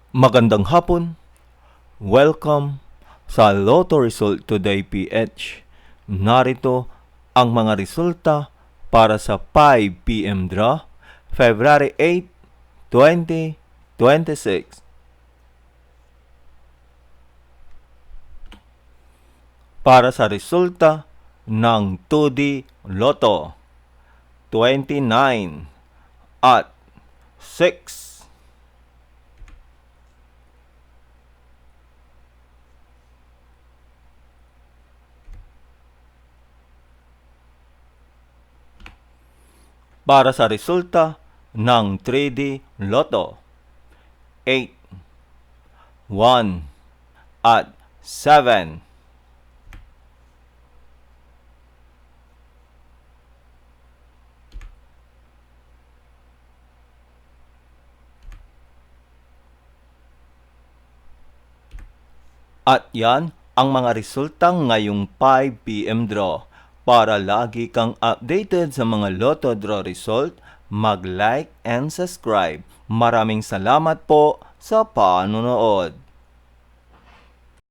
Magandang hapon. Welcome sa Lotto Result Today PH. Narito ang mga resulta para sa 5 PM draw, February 8, 2026. Para sa resulta ng 2D Lotto, 29 at 6. Para sa resulta ng 3D Lotto, 8, 1 at 7. At yan ang mga resulta ngayong 5 PM draw. Para lagi kang updated sa mga Lotto draw result, mag-like and subscribe. Maraming salamat po sa panonood.